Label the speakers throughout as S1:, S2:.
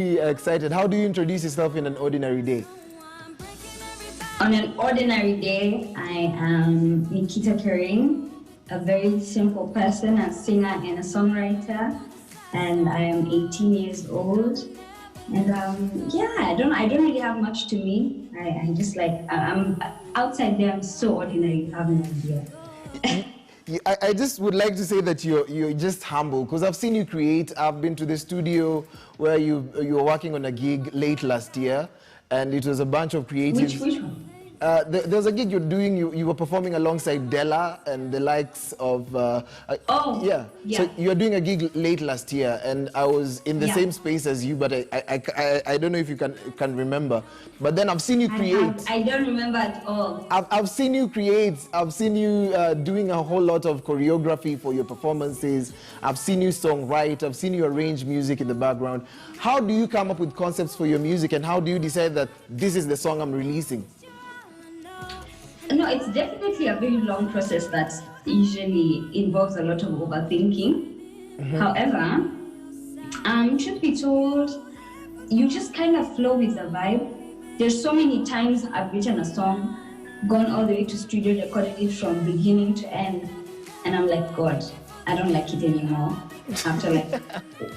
S1: Excited. How do you introduce yourself in an ordinary day?
S2: On an ordinary day, I am Nikita Kering, a very simple person, a singer and a songwriter, and I am 18 years old. And yeah, I don't really have much to me. I just I'm outside there. I'm so ordinary. You have no idea.
S1: I just would like to say that you're just humble, because I've seen you create. I've been to the studio where you were working on a gig late last year, and it was a bunch of creatives.
S2: Which one?
S1: There was a gig you're doing. You were performing alongside Della and the likes of. Yeah. So you were doing a gig late last year, and I was in the same space as you, but I don't know if you can remember. But then I've seen you create.
S2: I don't remember at all.
S1: I've seen you create. I've seen you doing a whole lot of choreography for your performances. I've seen you songwrite. I've seen you arrange music in the background. How do you come up with concepts for your music, and how do you decide that this is the song I'm releasing?
S2: No, it's definitely a very long process that usually involves a lot of overthinking. However, truth be told, you just kind of flow with the vibe. There's so many times I've written a song, gone all the way to studio, recorded it from beginning to end, and I'm like, God, I don't like it anymore after like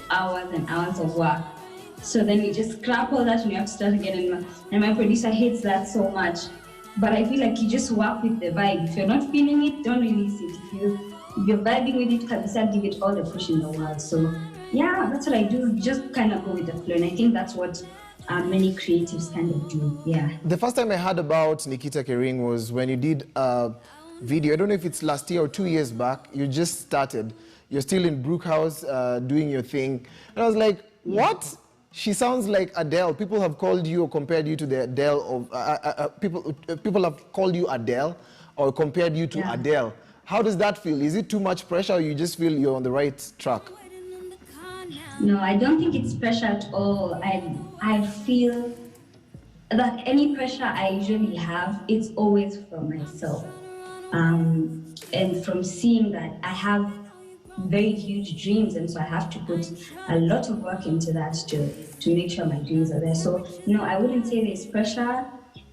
S2: hours and hours of work. So then we just scrap all that and we have to start again, and my producer hates that so much. But I feel like you just work with the vibe. If you're not feeling it, don't release it. If you're vibing with it, Kabisa, give it all the push in the world. So yeah, that's what I do. Just kind of go with the flow. And I think that's what many creatives kind of do. Yeah.
S1: The first time I heard about Nikita Kering was when you did a video. I don't know if it's last year or 2 years back. You just started. You're still in Brookhouse doing your thing. And I was like, what? She sounds like Adele. People have called you or compared you to the Adele of people have called you Adele or compared you to Adele. How does that feel? Is it too much pressure, or you just feel you're on the right track?
S2: No, I don't think it's pressure at all. I feel that any pressure I usually have, it's always from myself, and from seeing that I have very huge dreams, and so I have to put a lot of work into that to make sure my dreams are there. So no, I wouldn't say there's pressure.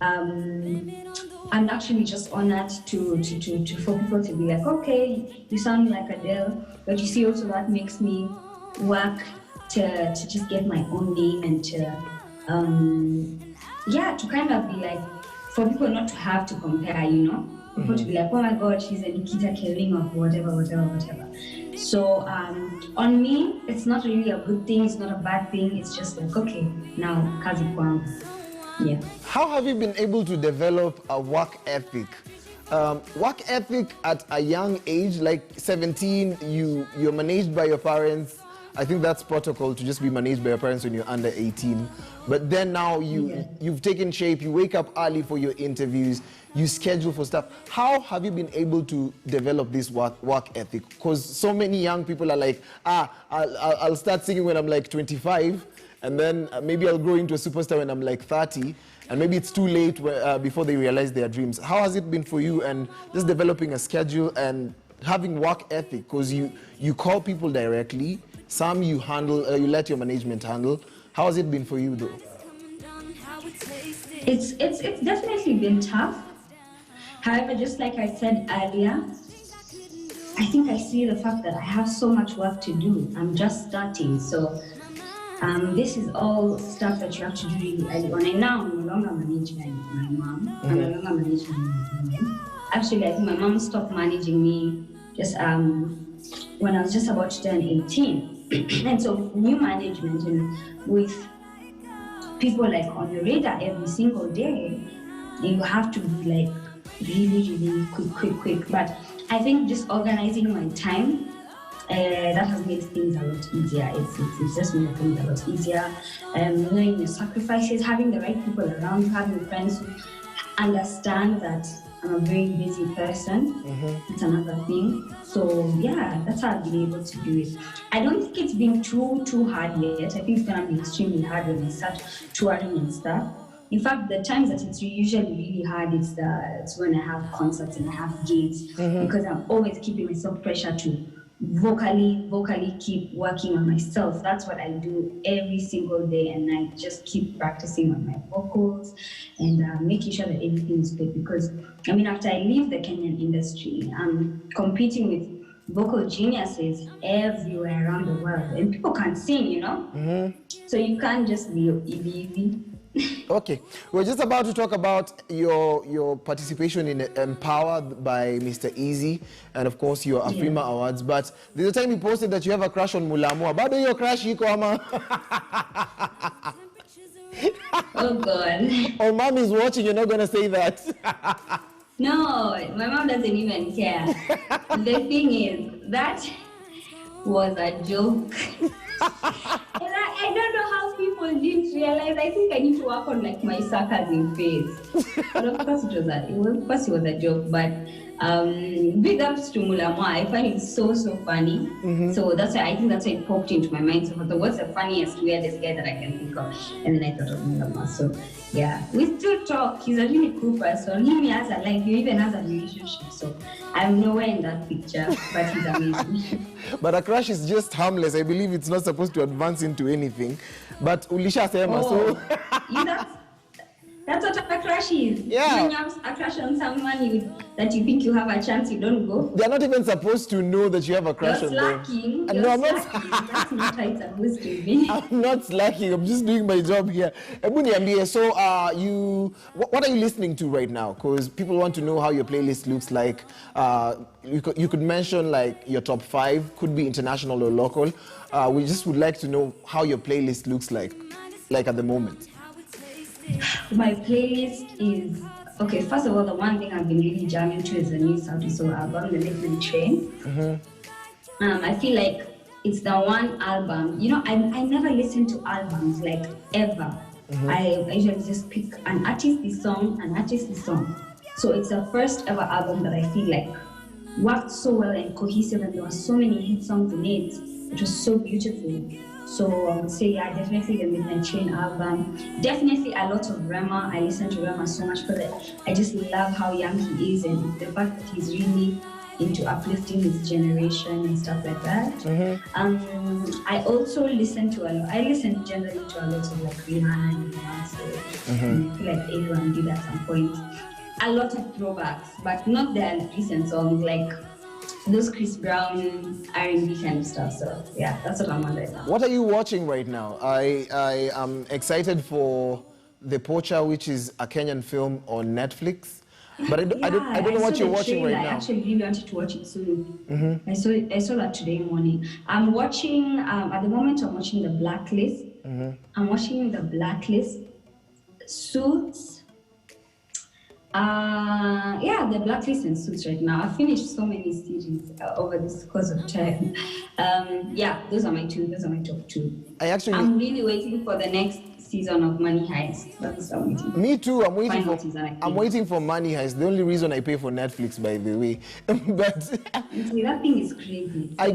S2: I'm actually just honored for people to be like, okay, you sound like Adele, but you see also that makes me work to just get my own name and to kind of be like, for people not to have to compare, you know, people to be like, oh my God, she's a Nikita Kering of whatever. So on me, it's not really a good thing, it's not a bad thing, it's just like, okay, now kazi kwangu. Yeah.
S1: How have you been able to develop a work ethic? Work ethic at a young age, like 17, you're managed by your parents. I think that's protocol to just be managed by your parents when you're under 18. But then now you've taken shape, you wake up early for your interviews, you schedule for stuff. How have you been able to develop this work ethic? Because so many young people are like, I'll start singing when I'm like 25, and then maybe I'll grow into a superstar when I'm like 30, and maybe it's too late before they realize their dreams. How has it been for you, and just developing a schedule and having work ethic? Because you call people directly, some you handle, you let your management handle. How has it been for you though?
S2: It's definitely been tough. However, just like I said earlier, I think I see the fact that I have so much work to do. I'm just starting, so this is all stuff that you have to do really early on. And now I'm no longer managed by my mom. I'm no longer managed by my mom. Actually, I think my mom stopped managing me just when I was just about to turn 18. And so new management and with people like on your radar every single day, you have to be like really quick. But I think just organizing my time, that has made things a lot easier. It's just made things a lot easier. Knowing your sacrifices, having the right people around you, having friends who understand that I'm a very busy person. It's another thing. So yeah, that's how I've been able to do it. I don't think it's been too hard yet. I think it's gonna be extremely hard when I start touring and stuff. In fact, the times that it's usually really hard, it's when I have concerts and I have gigs, because I'm always keeping myself pressure to vocally keep working on myself. That's what I do every single day, and I just keep practicing on my vocals and making sure that everything is good. Because I mean, after I leave the Kenyan industry, I'm competing with vocal geniuses everywhere around the world, and people can't sing, you know. So you can't just be easy.
S1: Okay, we're just about to talk about your participation in Empowered by Mr. Easy, and of course your Afrima Awards. But there's a time you posted that you have a crush on Mulamwa. Bado your crush iko ama?
S2: Oh God.
S1: Oh, mom is watching. You're not gonna say that.
S2: No, my mom doesn't even care. The thing is, that was a joke. And I don't know how people didn't realize. I think I need to work on like my sarcasm phase. But of course it was a joke. But big ups to Mulamwa. I find it so funny. So that's why I think that's why it popped into my mind. So I thought, what's the funniest, weirdest guy that I can think of? And then I thought of Mulamwa. So yeah, we still talk. He's a really cool person. He has a life. He even has a relationship. So I'm nowhere in that picture, but he's amazing.
S1: But a crush is just harmless. I believe it's not supposed to advance into anything. But Ulisha Sema, so
S2: that's what a crush is.
S1: Yeah.
S2: When you have a crush on someone that you think you have a chance, you don't go.
S1: They're not even supposed to know that you have a crush on them.
S2: No, I'm not slacking. That's not how it's supposed to be.
S1: I'm not slacking. I'm just doing my job here. So, what are you listening to right now? Because people want to know how your playlist looks like. You could mention like your top 5, could be international or local. We just would like to know how your playlist looks like at the moment.
S2: My playlist is okay. First of all, the one thing I've been really jamming to is the new Saudi Soul album, The Midnight Train. I feel like it's the one album. You know, I never listen to albums like ever. I usually just pick an artist, this song, So it's the first ever album that I feel like worked so well and cohesive, and there were so many hit songs in it. It was so beautiful. So I would say, yeah, definitely the Midnight Train album. Definitely a lot of Rema. I listen to Rema so much because I just love how young he is and the fact that he's really into uplifting his generation and stuff like that. I also listen to I listen generally to a lot of like Rihanna and Beyonce. I feel like everyone did at some point. A lot of throwbacks, but not their recent songs like those Chris Brown R&B kind of stuff. So yeah, that's what I'm on right now.
S1: What are you watching right now? I am excited for The Poacher, which is a Kenyan film on Netflix. But I don't know what you're watching right now.
S2: I actually really wanted to watch it soon. I saw that today morning. I'm watching at the moment. I'm watching The Blacklist. I'm watching The Blacklist, Suits. The Blacklist and Suits right now. I've finished so many series over this course of time. Those are my top 2. I'm really waiting for the next season of Money Heist. That's what I'm waiting for.
S1: Me too. I'm waiting for Money Heist. The only reason I pay for Netflix, by the way. But
S2: that thing is crazy.
S1: I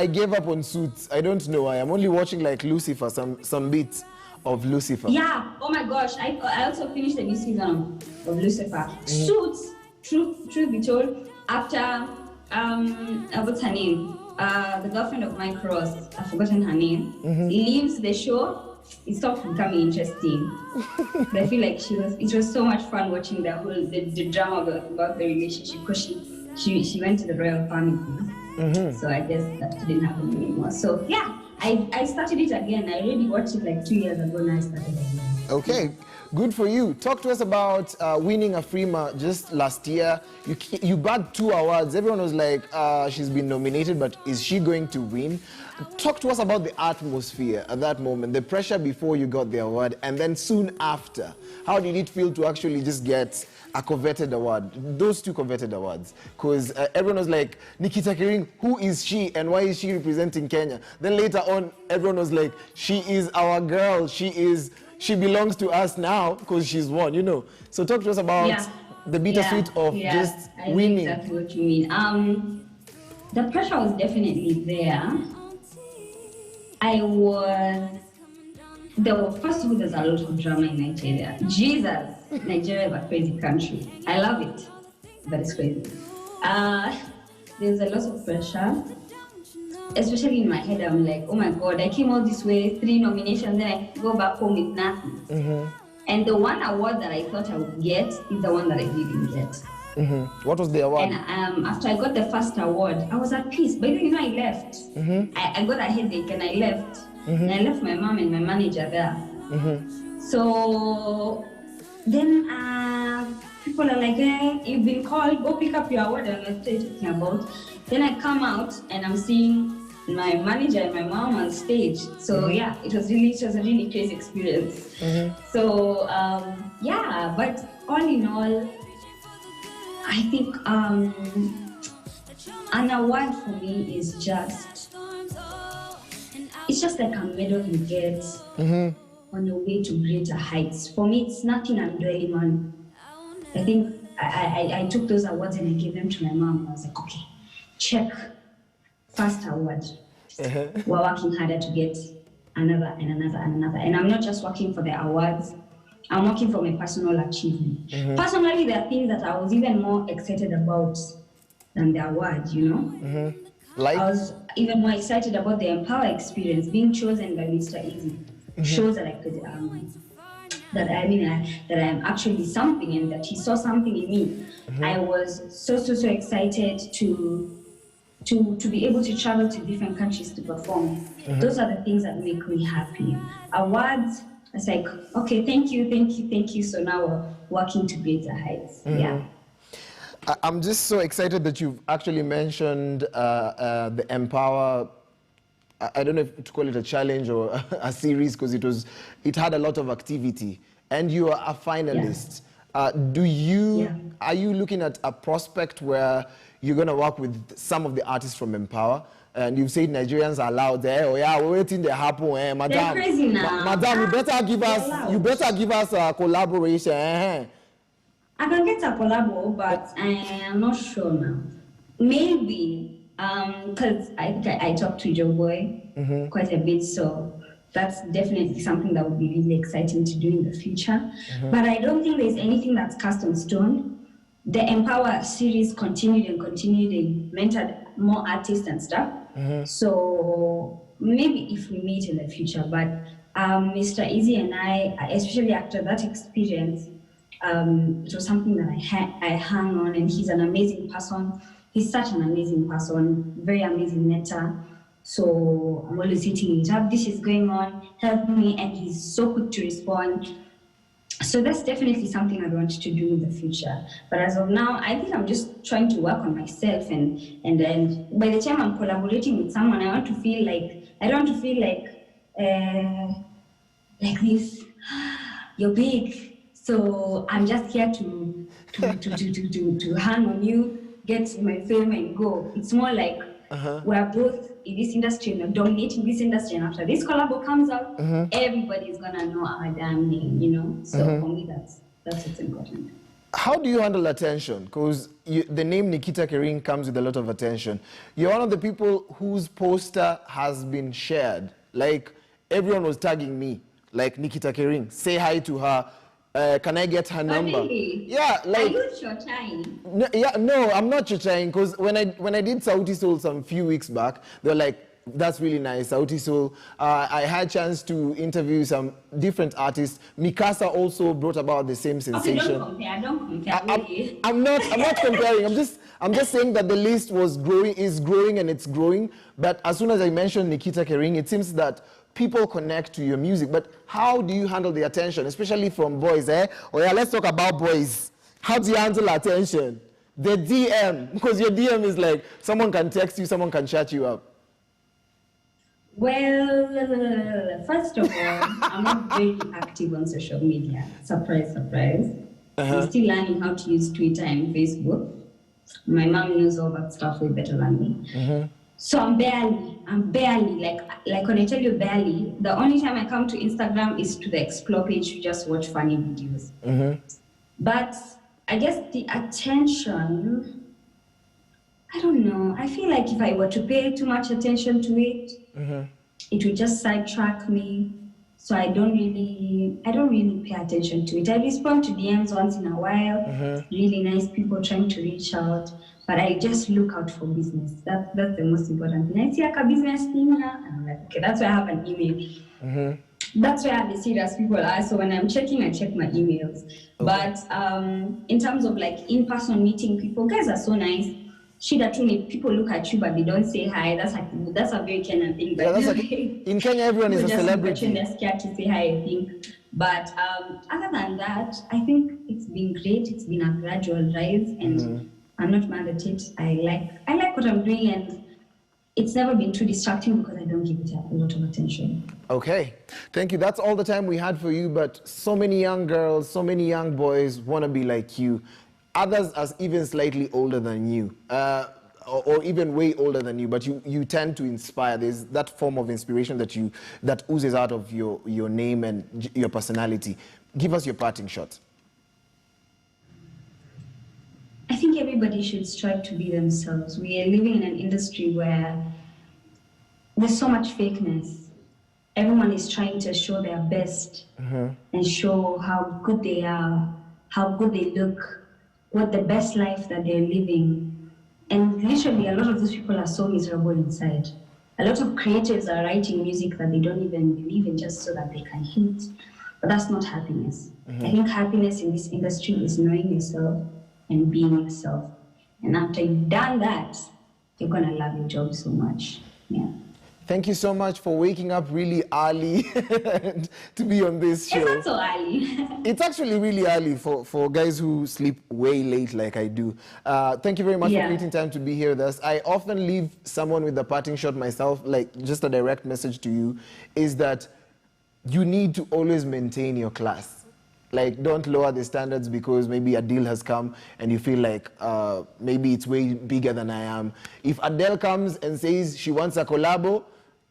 S1: gave up on Suits. I don't know why. I'm only watching like Lucifer, some bits of Lucifer.
S2: Yeah. Oh my gosh. I also finished the new season of Lucifer. Suits. Truth be told, after what's her name? The girlfriend of Mike Ross. I've forgotten her name. Leaves the show. It stopped becoming interesting. But I feel like it was so much fun watching the drama about the relationship because she went to the royal family. So I guess that didn't happen anymore. So yeah, I started it again. I already watched it like 2 years ago and I started again.
S1: Okay, good for you. Talk to us about winning Afrima just last year. You bagged 2 awards. Everyone was like, she's been nominated, but is she going to win? Talk to us about the atmosphere at that moment, the pressure before you got the award, and then soon after. How did it feel to actually just get a coveted award, those 2 coveted awards? Because everyone was like, Nikita Kering, who is she and why is she representing Kenya? Then later on, everyone was like, she is our girl, she belongs to us now because she's won, you know. So talk to us about the bittersweet of just winning.
S2: I know exactly what you mean. The pressure was definitely there. First of all, there's a lot of drama in Nigeria. Jesus, Nigeria is a crazy country. I love it, but it's crazy. there's a lot of pressure, especially in my head. I'm like, oh my God, I came all this way, 3 nominations, then I go back home with nothing. And the one award that I thought I would get is the one that I didn't get.
S1: What was the award?
S2: And after I got the first award, I was at peace. But you know, I left. I got a headache and I left. And I left my mom and my manager there. So then people are like, hey, you've been called, go pick up your award. And I'm talking about. Then I come out and I'm seeing my manager and my mom on stage. So yeah, it was a really crazy experience. So yeah, but all in all, I think an award for me is just, it's just like a medal you get on your way to greater heights. For me, it's nothing I'm dwelling on. I think I took those awards and I gave them to my mom. I was like, okay, check, first award. We're working harder to get another and another and another. And I'm not just working for the awards, I'm working for my personal achievement. Personally, there are things that I was even more excited about than the award, you know?
S1: Like?
S2: I was even more excited about the Empower experience, being chosen by Mr. Easy. Shows that I could, that I am actually something and that he saw something in me. I was so excited to be able to travel to different countries to perform. Those are the things that make me happy. Awards, it's like, okay, thank you. So now we're working to greater heights. Yeah.
S1: I'm just so excited that you've actually mentioned the Empower. I don't know if to call it a challenge or a series, because it had a lot of activity, and you are a finalist. Are you looking at a prospect where you're going to work with some of the artists from Empower? And you've said Nigerians are allowed there. Oh yeah, we're waiting to happen. Madam,
S2: they're crazy now.
S1: Madam, you better give us a collaboration.
S2: I can get a collabo, but I am not sure now. Maybe, because I talked to Joe Boy quite a bit, so that's definitely something that would be really exciting to do in the future. But I don't think there's anything that's cast on stone. The Empower series continued. They mentored more artists and stuff. So maybe if we meet in the future, but Mr. Easy and I, especially after that experience, it was something that I hung on, and he's an amazing person. He's such an amazing person, very amazing mentor. So I'm always hitting it up. This is going on, help me, and he's so quick to respond. So that's definitely something I want to do in the future. But as of now, I think I'm just trying to work on myself, and then by the time I'm collaborating with someone, I don't want to feel like this. You're big, so I'm just here to hang on you, get my fame and go. It's more like we're both in this industry and dominating this industry, and after this collabo comes out, everybody's gonna know our damn name, you know? So for me, that's what's important.
S1: How do you handle attention? Because the name Nikita Kering comes with a lot of attention. You're one of the people whose poster has been shared. Like, everyone was tagging me, like Nikita Kering, say hi to her. Can I get her number?
S2: Really?
S1: Yeah, like. Are
S2: you chochaing?
S1: No, I'm not chochaing, because when I did Sauti Soul some few weeks back, they were like, that's really nice, Sauti Soul. I had a chance to interview some different artists. Mikasa also brought about the same sensation.
S2: Okay, don't compare.
S1: I'm not comparing. I'm just saying that the list is growing, and it's growing. But as soon as I mentioned Nikita Kering, it seems that people connect to your music. But how do you handle the attention, especially from boys? Oh yeah, let's talk about boys. How do you handle attention? The DM, because your DM is like, someone can text you, someone can chat you up.
S2: Well, first of all, I'm not very active on social media. Surprise. I'm still learning how to use Twitter and Facebook. My mom knows all that stuff way better than me. So I'm barely, like when I tell you barely, the only time I come to Instagram is to the Explore page to just watch funny videos. But I guess the attention, I don't know. I feel like if I were to pay too much attention to it, it would just sidetrack me. So I don't really pay attention to it. I respond to DMs once in a while. Really nice people trying to reach out, but I just look out for business. That's the most important thing. I see like a business thing now, and I'm like, okay, that's why I have an email. That's where the serious people are. So when I'm checking, I check my emails.
S1: Okay.
S2: But in terms of like in-person meeting people, guys are so nice. Shida too, people look at you but they don't say hi. That's a very Kenyan thing.
S1: Yeah,
S2: By
S1: that's
S2: the
S1: like
S2: way.
S1: in Kenya, everyone is
S2: People
S1: a
S2: just look at you and
S1: celebrity.
S2: they're scared to say hi, I think. But other than that, I think it's been great. It's been a gradual rise, and I'm not mad at it. I like what I'm doing, and it's never been too distracting because I don't give it a lot of attention.
S1: Okay, thank you. That's all the time we had for you, but so many young girls, so many young boys want to be like you. Others are even slightly older than you, or even way older than you, but you tend to inspire. There's that form of inspiration that oozes out of your name and your personality. Give us your parting shot.
S2: I think everybody should strive to be themselves. We are living in an industry where there's so much fakeness. Everyone is trying to show their best and show how good they are, how good they look, what the best life that they're living. And literally, a lot of those people are so miserable inside. A lot of creatives are writing music that they don't even believe in just so that they can hit. But that's not happiness. I think happiness in this industry is knowing yourself and being yourself. And after you've done that, you're going to love your job so much. Yeah.
S1: Thank you so much for waking up really early to be on this show.
S2: It's not so early.
S1: It's actually really early for guys who sleep way late like I do. Thank you very much for creating time to be here with us. I often leave someone with a parting shot myself, like just a direct message to you, is that you need to always maintain your class. Like, don't lower the standards because maybe a deal has come and you feel like maybe it's way bigger than I am. If Adele comes and says she wants a collabo,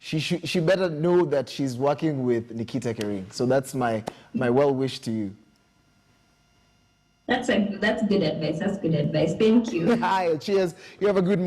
S1: she better know that she's working with Nikita Kering. So that's my well wish to you.
S2: That's good advice. That's good advice. Thank you.
S1: Hi, cheers. You have a good morning.